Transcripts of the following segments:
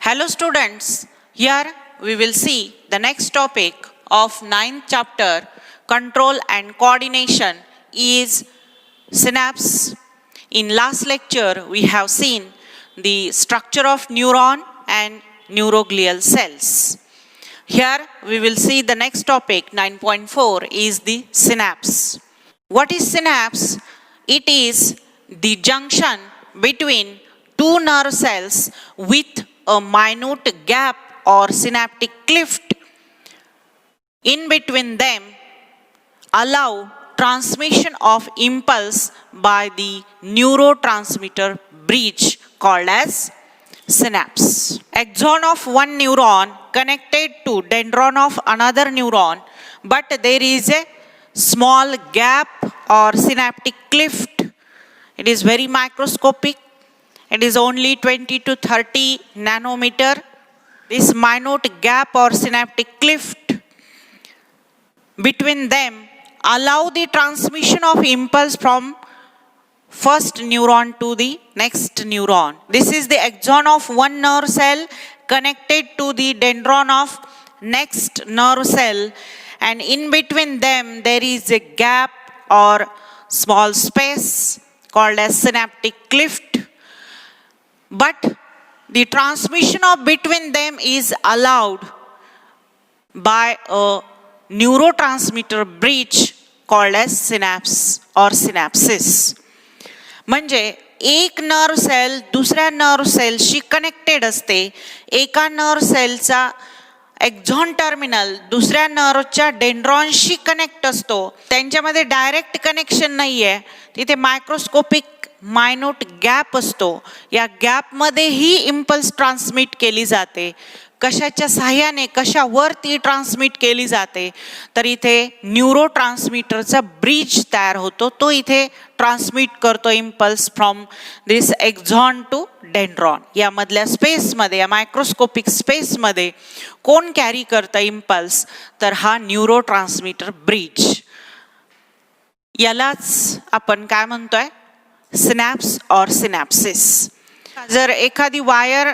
Hello students, here we will see the next topic of 9th chapter, control and coordination is synapse. In last lecture we have seen the structure of neuron and neuroglial cells. Here we will see the next topic 9.4 is the synapse. What is synapse? It is the junction between two nerve cells with a minute gap or synaptic cleft in between them allow transmission of impulse by the neurotransmitter bridge called as synapse. Axon of one neuron connected to dendron of another neuron, but there is a small gap or synaptic cleft. It is very microscopic. It is only 20 to 30 nanometer. This minute gap or synaptic cleft between them allow the transmission of impulse from first neuron to the next neuron. This is the axon of one nerve cell connected to the dendron of next nerve cell, and in between them there is a gap or small space called as synaptic cleft. But the transmission of between them is allowed by a neurotransmitter bridge called as synapse or synapses. म्हणजे एक nerve sale दुसऱ्या nerve सेलशी connected असते. एका nerve सेलचा एक्झॉन terminal दुसऱ्या नर्वच्या डेंड्रॉनशी connect असतो. त्यांच्यामध्ये direct connection नाहीये, तिथे मायक्रोस्कोपिक मायन्यूट गॅप असतो. या गॅपमध्येही इम्पल्स ट्रान्समिट केली जाते. कशाच्या सहाय्याने कशावर ती ट्रान्समिट केली जाते, तर इथे न्यूरो ट्रान्समिटरचा ब्रिज तयार होतो. तो इथे ट्रान्समिट करतो impulse from this axon to dendron. यामधल्या स्पेसमध्ये, या मायक्रोस्कोपिक स्पेसमध्ये कोण कॅरी करतं इम्पल्स, तर हा न्यूरो ट्रान्समिटर ब्रिज. यालाच आपण काय म्हणतोय, सिनॅप्स और सिनॅप्सिस. जर एखादी वायर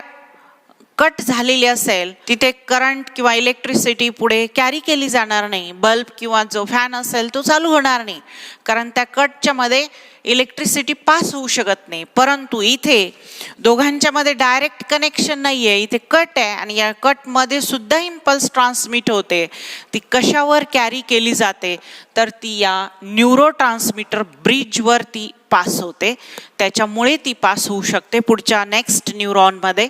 कट झालेली असेल, तिथे करंट किंवा इलेक्ट्रिसिटी पुढे कॅरी केली जाणार नाही. बल्ब किंवा जो फॅन असेल तो चालू होणार नाही, कारण त्या कटच्या मध्ये इलेक्ट्रिसिटी पास होऊ शकत नाही. परंतु इथे दोघांच्या मध्ये डायरेक्ट कनेक्शन नाहीये, इथे कट आहे आणि या कट मध्ये सुद्धा इम्पल्स ट्रान्समिट होते. ती कशावर कॅरी केली जाते, तर ती या न्यूरो ट्रान्समिटर ब्रिज वर ती पास होते. त्याच्यामुळे ती पास होऊ शकते पुढच्या नेक्स्ट न्यूरॉन मध्ये.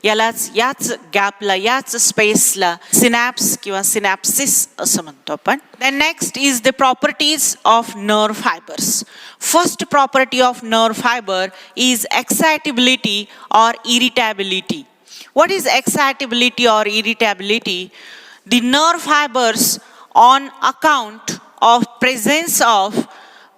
यालाच याच गॅपला, याच स्पेसला सिनॅप्स किंवा सिनॅप्सिस असं म्हणतो आपण. Then next is the properties of nerve fibres. First property of nerve fibre is excitability और इरिटेबिलिटी. व्हाट इज एक्साइटेबिलिटी और irritability? The nerve fibres on account of presence of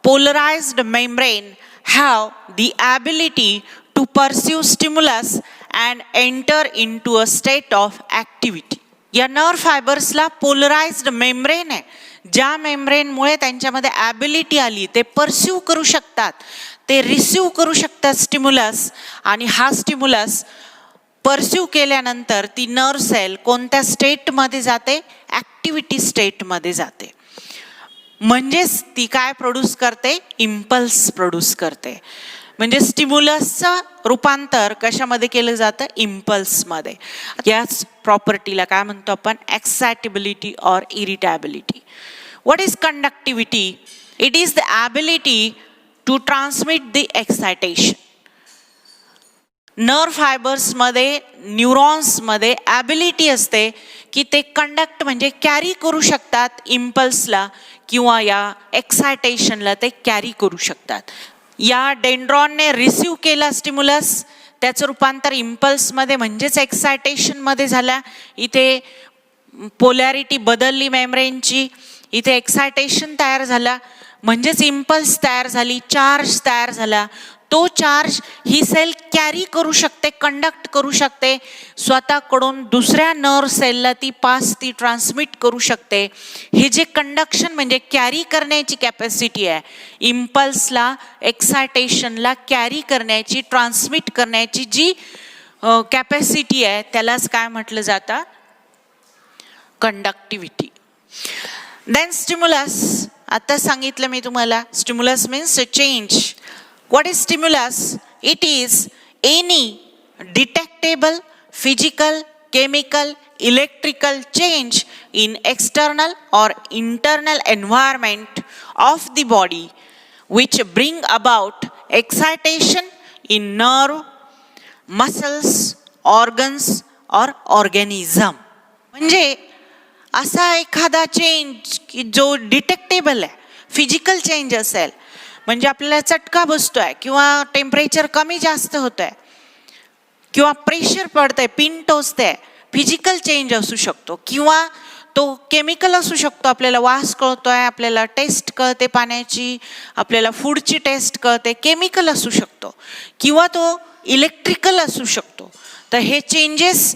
polarized membrane have the ability to pursue stimulus and enter into a state of activity. या nerve फायबर्सला polarised membrane आहे, ज्या मेम्ब्रेनमुळे त्यांच्यामध्ये ability आली, ते pursue करू शकतात, ते रिसीव करू शकतात स्टिम्युलस, आणि हा स्टिम्युलस परस्यू केल्यानंतर ती नर्व सेल कोणत्या स्टेटमध्ये जाते, ॲक्टिव्हिटी स्टेटमध्ये जाते. म्हणजेच ती काय प्रोड्यूस करते, इम्पल्स प्रोड्यूस करते. म्हणजे स्टिम्युलसचं रूपांतर कशामध्ये केलं जातं, इम्पल्समध्ये. याच प्रॉपर्टीला काय म्हणतो आपण, एक्साइटेबिलिटी और irritability. What is conductivity? It is the ability to transmit the excitation. Nerve फायबर्समध्ये, न्यूरॉन्समध्ये ॲबिलिटी असते की ते कंडक्ट म्हणजे कॅरी करू शकतात इम्पल्सला किंवा या एक्सायटेशनला ते कॅरी करू शकतात. या डेंड्रॉनने रिसीव केला स्टिम्युलस, त्याचं रूपांतर इम्पल्समध्ये म्हणजेच एक्सायटेशनमध्ये झाला. इथे पोलॅरिटी बदलली मेम्ब्रेनची, इथे एक्सायटेशन तयार झाला, म्हणजेच इम्पल्स तयार झाली, चार्ज तयार झाला. तो चार्ज ही सेल कॅरी करू शकते, कंडक्ट करू शकते, स्वतःकडून दुसऱ्या नर्व सेलला ती पास, ती ट्रान्समिट करू शकते. हे जे कंडक्शन म्हणजे कॅरी करण्याची कॅपॅसिटी आहे, इम्पल्सला, एक्सायटेशनला कॅरी करण्याची, ट्रान्समिट करण्याची जी कॅपॅसिटी आहे त्यालाच काय म्हटलं जातं, कंडक्टिव्हिटी. देन स्टिम्युलस, आता सांगितलं मी तुम्हाला, stimulus means a change. What is stimulus? It is any detectable physical, chemical, electrical change in external or internal environment of the body which bring about excitation in nerve, muscles, organs or organism. म्हणजे असा एखादा change की जो detectable आहे, physical change असेल, म्हणजे आपल्याला चटका बसतोय किंवा टेम्परेचर कमी जास्त होत आहे किंवा प्रेशर पडतंय, पिन टोचते, फिजिकल चेंज असू शकतो. किंवा तो केमिकल असू शकतो, आपल्याला वास कळतोय, आपल्याला टेस्ट कळते पाण्याची, आपल्याला फूडची टेस्ट कळते, केमिकल असू शकतो. किंवा तो इलेक्ट्रिकल असू शकतो. तर हे चेंजेस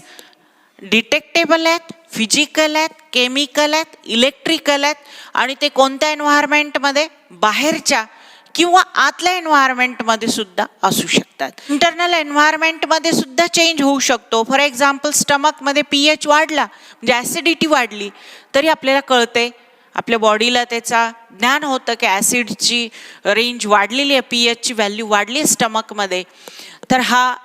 डिटेक्टेबल आहेत, फिजिकल आहेत, केमिकल आहेत, इलेक्ट्रिकल आहेत, आणि ते कोणत्या एन्व्हायरमेंटमध्ये, बाहेरच्या किंवा आतल्या एन्व्हायरमेंटमध्ये सुद्धा असू शकतात. इंटरनल एन्व्हायरमेंटमध्ये सुद्धा चेंज होऊ शकतो. फॉर एक्झाम्पल स्टमकमध्ये pH वाढला, म्हणजे ॲसिडिटी वाढली, तरी आपल्याला कळते, आपल्या बॉडीला त्याचा ज्ञान होतं की ॲसिडची रेंज वाढलेली आहे, pHची व्हॅल्यू वाढली आहे स्टमकमध्ये. तर हा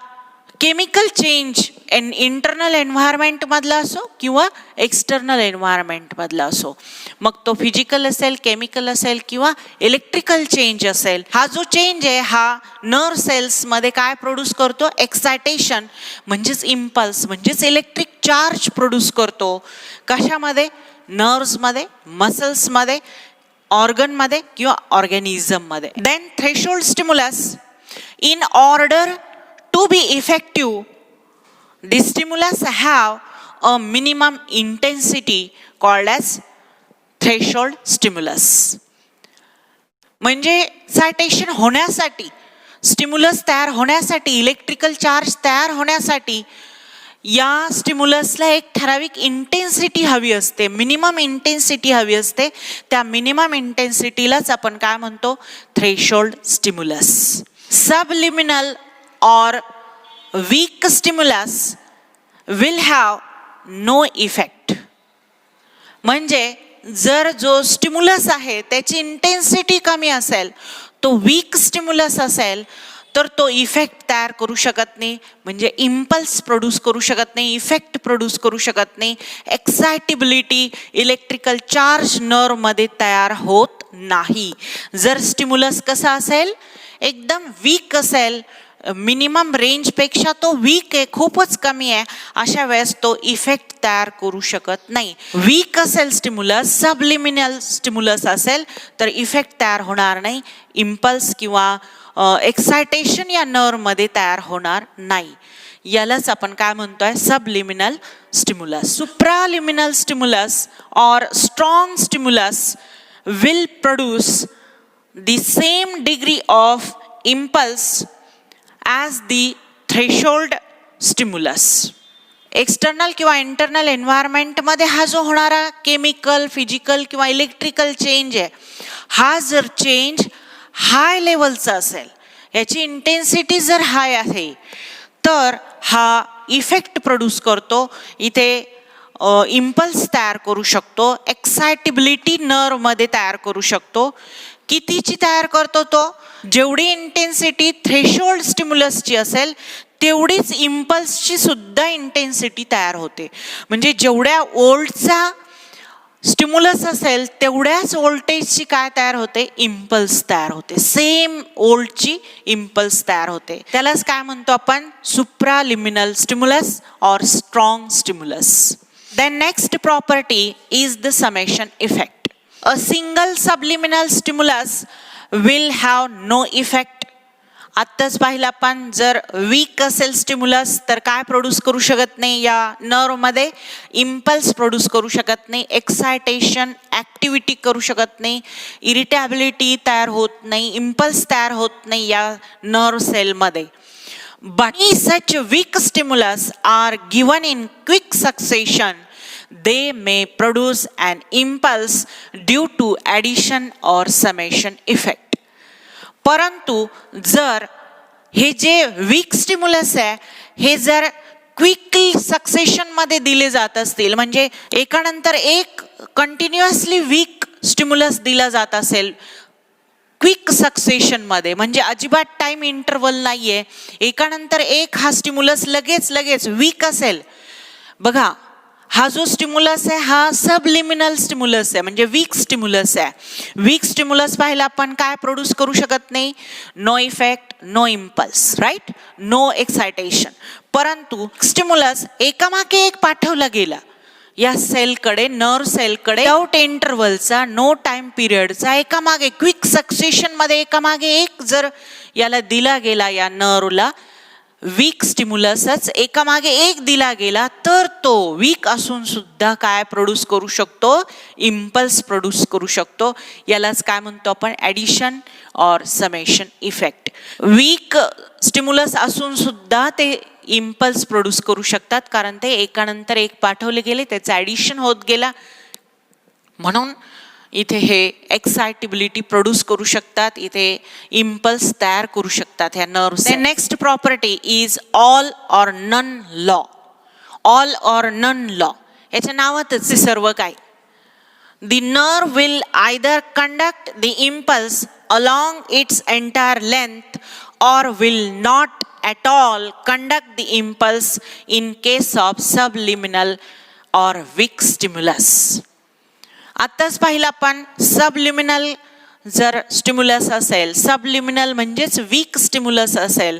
केमिकल चेंज इंटरनल एन्व्हायरमेंटमधला असो किंवा एक्सटर्नल एन्व्हायरमेंटमधला असो, मग तो फिजिकल असेल, केमिकल असेल किंवा इलेक्ट्रिकल चेंज असेल. हा जो चेंज आहे हा नर्व सेल्समध्ये काय प्रोड्यूस करतो, एक्सायटेशन म्हणजेच इम्पल्स म्हणजेच इलेक्ट्रिक चार्ज प्रोड्यूस करतो. कशामध्ये, नर्व्समध्ये, मसल्समध्ये, ऑर्गनमध्ये किंवा ऑर्गॅनिझममध्ये. Then threshold stimulus, in order to be effective, the stimulus have a minimum intensity called as threshold stimulus. म्हणजे एक्सायटेशन होण्यासाठी, स्टिम्युलस तयार होण्यासाठी, इलेक्ट्रिकल चार्ज तयार होण्यासाठी या स्टिम्युलसला एक ठराविक इंटेन्सिटी हवी असते, मिनिमम इंटेन्सिटी हवी असते. त्या मिनिमम इंटेन्सिटीलाच आपण काय म्हणतो, threshold stimulus. Subliminal or weak stimulus will have no effect. म्हणजे जर जो स्टिम्युलस आहे त्याची इंटेन्सिटी कमी असेल, तो वीक स्टिम्युलस असेल, तर तो इफेक्ट तयार करू शकत नाही, म्हणजे इम्पल्स प्रोड्यूस करू शकत नाही, इफेक्ट प्रोड्यूस करू शकत नाही, एक्सायटेबिलिटी, इलेक्ट्रिकल चार्ज नर्वमध्ये तयार होत नाही. जर स्टिम्युलस कसा असेल, एकदम वीक असेल, मिनिमम रेंजपेक्षा तो वीक आहे, खूपच कमी आहे, अशा वेळेस तो इफेक्ट तयार करू शकत नाही. वीक असेल स्टिम्युलस, सबलिमिनल स्टिम्युलस असेल तर इफेक्ट तयार होणार नाही, इम्पल्स किंवा एक्सायटेशन या नर्वमध्ये तयार होणार नाही. यालाच आपण काय म्हणतोय, subliminal stimulus. सुप्रालिमिनल stimulus or strong stimulus will produce the same degree of impulse as the threshold stimulus. External किंवा इंटरनल एन्व्हायरमेंटमध्ये हा जो होणारा केमिकल, फिजिकल किंवा इलेक्ट्रिकल चेंज आहे, हा जर चेंज हाय लेवलचा असेल, याची इंटेन्सिटी जर हाय आहे, तर हा इफेक्ट प्रोड्यूस करतो. इथे इम्पल्स तयार करू शकतो, एक्सायटेबिलिटी नर्वमध्ये तयार करू शकतो. कितीची तयार करतो तो, जेवढी इंटेन्सिटी थ्रेशोल्ड स्टिम्युलसची असेल तेवढीच इम्पल्सची सुद्धा इंटेन्सिटी तयार होते. म्हणजे जेवढ्या वोल्टचा स्टिम्युलस असेल तेवढ्याच व्होल्टेजची काय तयार होते, इम्पल्स तयार होते, सेम वोल्टची इम्पल्स तयार होते. त्यालाच काय म्हणतो आपण, supraliminal stimulus or strong stimulus. Then next property is the summation effect. A single subliminal stimulus will have no effect. आत्ताच पाहिलं आपण, जर वीक असेल स्टिम्युलस तर काय प्रोड्यूस करू शकत नाही, या नर्वमध्ये इम्पल्स प्रोड्यूस करू शकत नाही, एक्सायटेशन, ॲक्टिव्हिटी करू शकत नाही, इरिटेबिलिटी तयार होत नाही, इम्पल्स तयार होत नाही या नर्व सेलमध्ये. But such weak stimulus are given in quick succession, they may produce an impulse due to addition or summation effect. परंतु जर हे जे वीक स्टिम्युलस आहे हे जर क्विकली सक्सेशन मध्ये दिले जात असतील, म्हणजे एकानंतर एक कंटिन्युअसली वीक स्टिम्युलस दिला जात असेल क्विक सक्सेशन मध्ये, म्हणजे अजिबात टाइम इंटरवल नाहीये, एकानंतर एक हा स्टिम्युलस लगेच वीक असेल. बघा हा जो स्टिम्युलस आहे हा सबलिमिनल स्टिम्युलस आहे, म्हणजे वीक स्टिम्युलस आहे. वीक स्टिम्युलस पाहिला आपण काय प्रोड्यूस करू शकत नाही, no effect, no impulse, right, no excitation. परंतु स्टिम्युलस एकामागे एक पाठवला गेला या सेलकडे, नर्व सेलकडे, विदाउट इंटरवलचा, नो टाइम पिरियडचा, एकामागे क्विक सक्सेशन मध्ये एकामागे एक जर याला दिला गेला, या नर्वला वीक स्टिम्युलसच एकामागे एक दिला गेला, तर तो वीक असून सुद्धा काय प्रोड्यूस करू शकतो, इम्पल्स प्रोड्यूस करू शकतो. यालाच काय म्हणतो आपण, ॲडिशन और समेशन इफेक्ट. वीक स्टिम्युलस असून सुद्धा ते इम्पल्स प्रोड्यूस करू शकतात, कारण ते एकानंतर एक पाठवले गेले, त्याचं ॲडिशन होत गेला, म्हणून इथे हे एक्साइटेबिलिटी प्रोड्यूस करू शकतात, इथे इम्पल्स तयार करू शकतात ह्या nerves. Next property is all or none law. All or none law याच्या नावातच सर्व काय. The nerve will either conduct the impulse along its entire length or will not at all conduct the impulse in case of subliminal or weak stimulus. आत्ताच पाहिलं आपण, subliminal जर stimulus असेल, subliminal म्हणजेच वीक स्टिम्युलस असेल,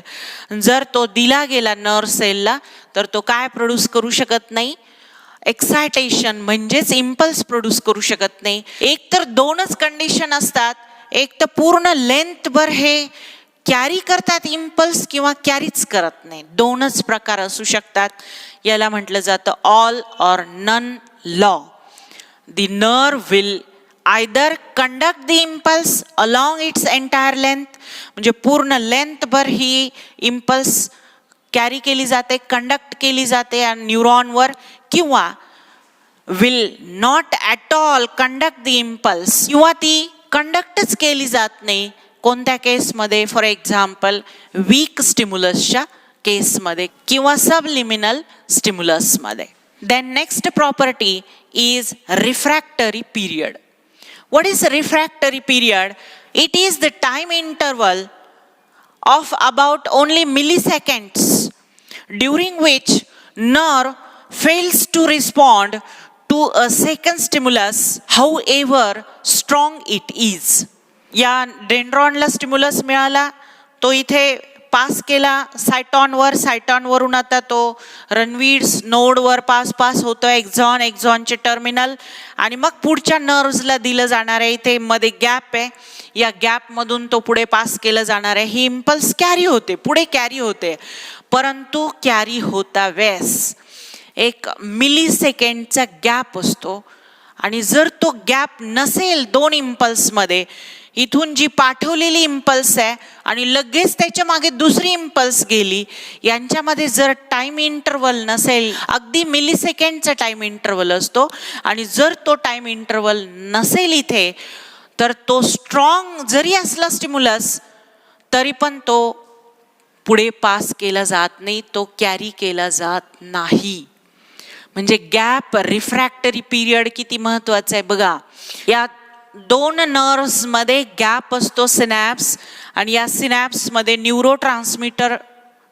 जर तो दिला गेला नर्व सेलला, तर तो काय प्रोड्यूस करू शकत नाही, एक्सायटेशन म्हणजेच इम्पल्स प्रोड्यूस करू शकत नाही. एक तर दोनच कंडिशन असतात, एक तर पूर्ण लेंथभर हे कॅरी करतात इम्पल्स किंवा कॅरीच करत नाही, दोनच प्रकार असू शकतात. याला म्हटलं जातं all or none law. The nerve will either conduct the impulse along its entire length, म्हणजे पूर्ण लेंथ भर ही इम्पल्स कॅरी केली जाते, कंडक्ट केली जाते न्यूरॉनवर, किंवा will not at all conduct the impulse, किंवा ती कंडक्टच केली जात नाही. कोणत्या केसमध्ये, फॉर एक्झाम्पल वीक स्टिम्युलसच्या केसमध्ये किंवा subliminal स्टिम्युलसमध्ये. Then next property is refractory period. What is refractory period? It is the time interval of about only milliseconds during which nerve fails to respond to a second stimulus, however strong it is. या डेंड्रॉनला stimulus मिळाला, तो इथे pass केला सायटॉनवर, सायटॉनवरून आता तो रनवीड्स नोडवर pass होतोय, एक्झॉनचे terminal, आणि मग पुढच्या नर्व्सला दिलं जाणार आहे. इथे मध्ये गॅप आहे, या गॅपमधून तो पुढे पास केलं जाणार आहे. ही इम्पल्स कॅरी होते, पुढे कॅरी होते, परंतु कॅरी होता वेळेस एक मिली सेकंडचा गॅप असतो, आणि जर तो गॅप नसेल दोन इम्पल्समध्ये, इथून जी पाठवलेली इम्पल्स आहे आणि लगेच त्याच्या मागे दुसरी इम्पल्स गेली, यांच्यामध्ये जर टाइम इंटरवल नसेल, अगदी मिली सेकंडचा टाइम इंटरवल असतो, आणि जर तो टाइम इंटरवल नसेल इथे, तर तो स्ट्रॉंग जरी असला स्टिम्युलस तरी पण तो पुढे पास केला जात नाही, तो कॅरी केला जात नाही. म्हणजे गॅप, रिफ्रॅक्टरी पिरियड किती महत्वाचा आहे बघा. या दोन नर्व्स मध्ये गॅप असतो, सिनॅप्स, आणि या सिनॅप्स मध्ये न्यूरो ट्रान्समीटर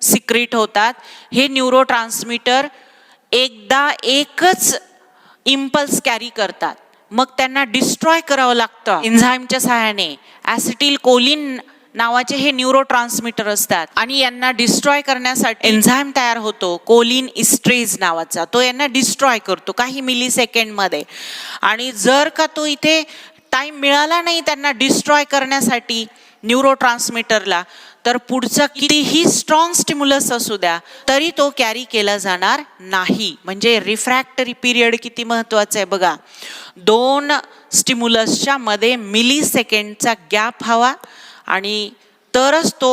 सिक्रेट होतात. हे न्यूरो ट्रान्समीटर एकदा एकच इम्पल्स कॅरी करतात, मग त्यांना डिस्ट्रॉय करावं लागतं एन्झाईमच्या सहाय्याने. ॲसिटिल कोलिन नावाचे हे न्यूरो ट्रान्समीटर असतात, आणि यांना डिस्ट्रॉय करण्यासाठी एन्झाईम तयार होतो कोलिन इस्ट्रेज नावाचा, तो यांना डिस्ट्रॉय करतो काही मिली सेकंड मध्ये. आणि जर का तो इथे टाइम मिळाला नाही त्यांना डिस्ट्रॉय करण्यासाठी न्यूरो ट्रान्समीटरला, तर पुढचा कितीही स्ट्रॉंग स्टिम्युलस असू द्या तरी तो कॅरी केला जाणार नाही. म्हणजे रिफ्रॅक्टरी पिरियड किती महत्वाचा आहे बघा. दोन स्टिम्युलसच्या मध्ये मिली सेकंडचा गॅप हवा, आणि तरच तो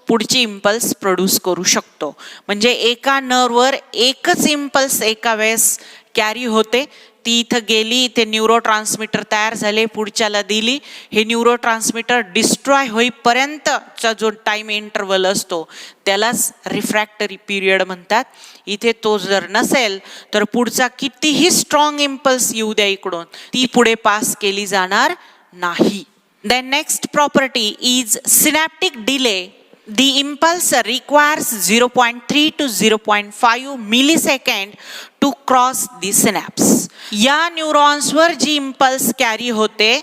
पुढची इम्पल्स प्रोड्यूस करू शकतो. म्हणजे एका नर्ववर एकच इम्पल्स एका वेळेस कॅरी होते, ती इथं गेली, ते न्यूरो ट्रान्समीटर तयार झाले, पुढच्याला दिली, हे न्यूरो ट्रान्समीटर डिस्ट्रॉय होईपर्यंतचा जो टाइम इंटरवल असतो त्यालाच रिफ्रॅक्टरी पिरियड म्हणतात. इथे तो जर नसेल तर पुढचा कितीही स्ट्रॉंग इम्पल्स येऊ द्या इकडून, ती पुढे पास केली जाणार नाही. Then next property is synaptic delay. The impulse requires 0.3 to 0.5 millisecond to cross the synapse. या न्यूरॉन्सवर जी इम्पल्स कॅरी होते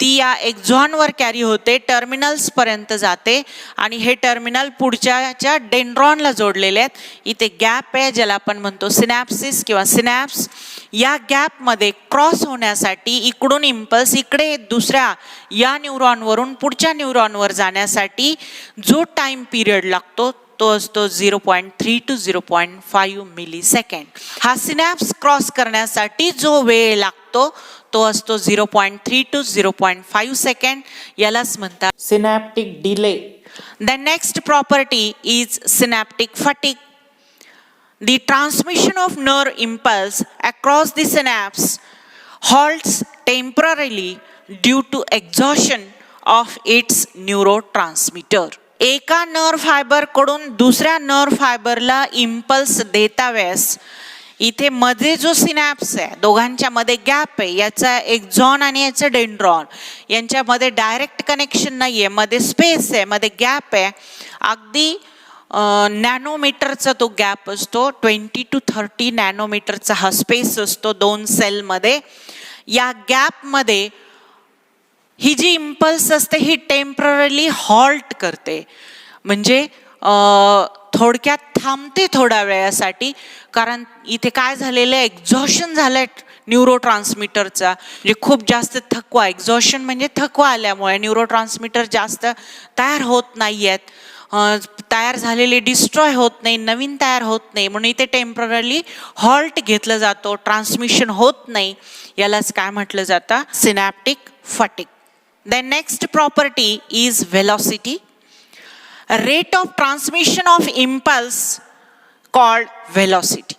ती या एक्झॉनवर कॅरी होते, टर्मिनल्स पर्यंत जाते आणि हे टर्मिनल पुढच्या डेंड्रॉनला जोडलेले आहेत. इथे गॅप आहे ज्याला आपण म्हणतो सिनॅप्सिस किंवा सिनॅप्स. या गॅपमध्ये क्रॉस होण्यासाठी इकडून इम्पल्स इकडे दुसऱ्या या न्यूरॉनवरून पुढच्या न्यूरॉनवर जाण्यासाठी जो टाइम पिरियड लागतो तो असतो 0.3 to 0.5 मिलीसेकंड. हा सिनॅप्स क्रॉस करण्यासाठी जो वेळ लागतो तो असतो 0.3 to 0.5 सेकंड. यालाच म्हणतात synaptic delay. The next property is synaptic fatigue. The transmission of nerve impulse across the synapse halts temporarily due to exhaustion of its neurotransmitter. एका नर्व फायबर कडून दुसऱ्या नर्व फायबरला इम्पल्स देता वेळेस इथे मध्ये जो सिनॅप्स आहे, दोघांच्या मध्ये गॅप आहे, याचा एक्झॉन आणि याचा डेंड्रॉन यांच्यामध्ये डायरेक्ट कनेक्शन नाहीये, मध्ये स्पेस आहे, मध्ये गॅप आहे. अगदी नॅनोमीटरचा तो गॅप असतो, 20 to 30 नॅनोमीटरचा हा स्पेस असतो दोन सेलमध्ये. या गॅपमध्ये ही जी इम्पल्स असते ही टेम्पररी हॉल्ट करते, म्हणजे थोडक्यात थांबते थोड्या वेळासाठी. कारण इथे काय झालेलं आहे, एक्झॉशन झालंय न्यूरो ट्रान्समीटरचा, म्हणजे खूप जास्त थकवा. एक्झॉशन म्हणजे थकवा आल्यामुळे न्यूरो ट्रान्समीटर जास्त तयार होत नाही आहेत, तयार झालेले डिस्ट्रॉय होत नाही, नवीन तयार होत नाही, म्हणून इथे टेम्पररी हॉल्ट घेतलं जातो, ट्रान्समिशन होत नाही. यालाच काय म्हटलं जातं, synaptic fatigue. The next property is velocity. Rate of transmission of impulse called velocity.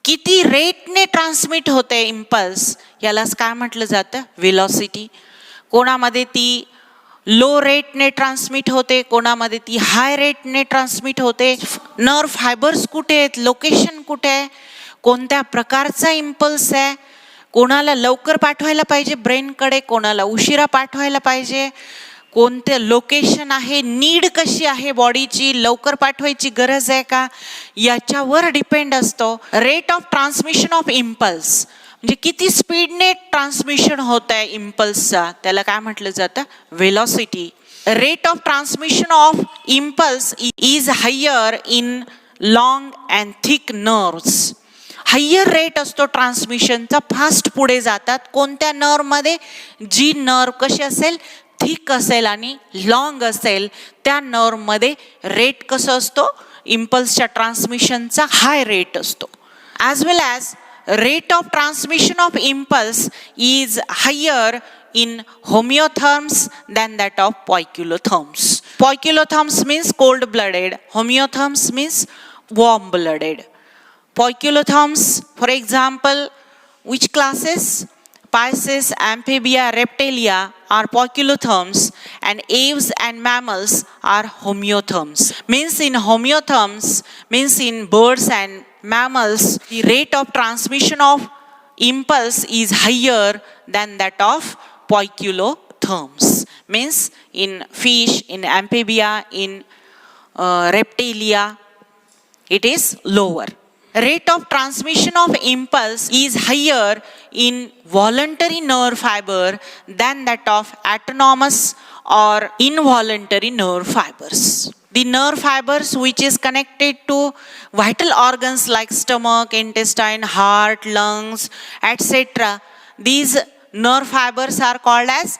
किती रेटने ट्रान्समिट होते इम्पल्स यालाच काय म्हटलं जातं, व्हेलॉसिटी. कोणामध्ये ती लो रेटने ट्रान्समिट होते, कोणामध्ये ती हाय रेटने ट्रान्समिट होते. नर्व फायबर्स कुठे आहेत, लोकेशन कुठे आहे, कोणत्या प्रकारचा इम्पल्स आहे, कोणाला लवकर पाठवायला पाहिजे ब्रेनकडे, कोणाला उशिरा पाठवायला पाहिजे, कोणते लोकेशन आहे, नीड कशी आहे बॉडीची, लवकर पाठवायची गरज आहे का, याच्यावर डिपेंड असतो rate of transmission of impulse. म्हणजे किती स्पीडने ट्रान्समिशन होत आहे इम्पल्सचा, त्याला काय म्हटलं जातं, velocity. Rate of transmission of impulse is higher in long and thick nerves. Higher rate असतो ट्रान्समिशनचा, फास्ट पुढे जातात. कोणत्या नर्वमध्ये, जी नर्व कशी असेल, थिक असेल आणि लॉंग असेल, त्या नर्वमध्ये रेट कसं असतो, इम्पल्सच्या ट्रान्समिशनचा हाय रेट असतो. As well as rate of transmission of impulse is higher in homeotherms than that of poikilotherms. Poikilotherms means cold blooded, homeotherms means warm blooded. Poikilotherms, for example, which classes? Pisces, Amphibia, Reptilia are poikilotherms, and aves and mammals are homeotherms. Means in homeotherms, means in birds and mammals, the rate of transmission of impulse is higher than that of poikilotherms. Means in fish, in amphibia, in reptilia, it is lower. Rate of transmission of impulse is higher in voluntary nerve fiber than that of autonomous or involuntary nerve fibers. The nerve fibers which is connected to vital organs like stomach, intestine, heart, lungs, etc. These nerve fibers are called as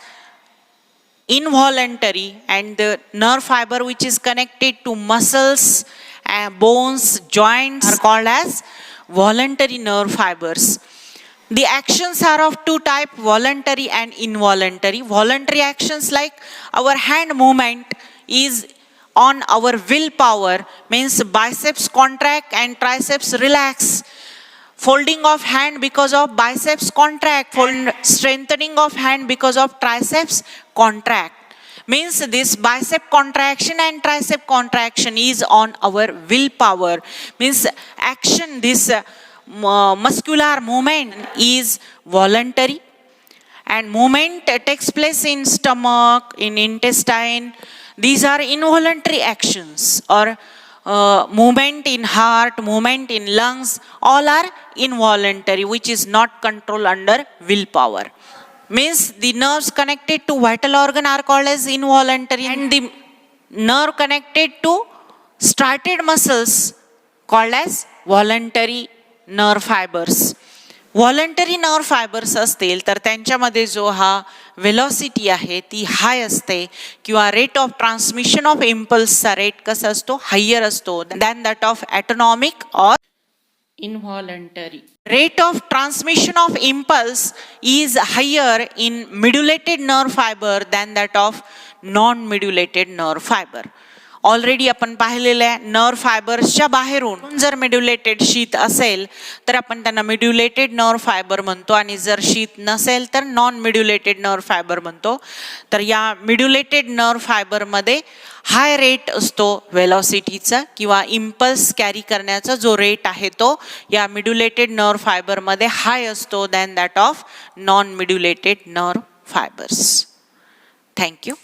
involuntary, and the nerve fiber which is connected to muscles and bones, joints are called as voluntary nerve fibers. The actions are of two types, voluntary and involuntary. Voluntary actions like our hand movement is on our willpower, means biceps contract and triceps relax. folding of hand because of biceps contract, strengthening of hand because of triceps contract. Means this bicep contraction and tricep contraction is on our willpower. Means action, this muscular movement is voluntary, and movement takes place in stomach, in intestine. These are involuntary actions. Or movement in heart, movement in lungs, all are involuntary, which is not controlled under willpower. Means the nerves connected to vital organ are called as involuntary, and the nerve connected to striated muscles called as voluntary nerve fibers. Voluntary nerve fibres असतील तर त्यांच्यामध्ये जो हा velocity आहे ती high असते, किंवा rate of transmission of इम्पल्सचा रेट कसा असतो, हायर असतो than that of autonomic or involuntary. Rate of transmission of impulse is higher in modulated nerve fiber than that of non-modulated nerve fiber. Already आपण पाहिलेलं आहे, nerve फायबर्सच्या बाहेरून जर मिड्युलेटेड शीत असेल तर आपण त्यांना मिड्युलेटेड नर्व फायबर म्हणतो, आणि जर शीत नसेल तर नॉन मिड्युलेटेड नर्व फायबर म्हणतो. तर या मिड्युलेटेड नर्व फायबरमध्ये हाय रेट असतो वेलॉसिटीचा, किंवा इम्पल्स कॅरी करण्याचा जो रेट आहे तो या मिड्युलेटेड नर्व फायबरमध्ये हाय असतो than that of non medullated nerve fibres. Thank you.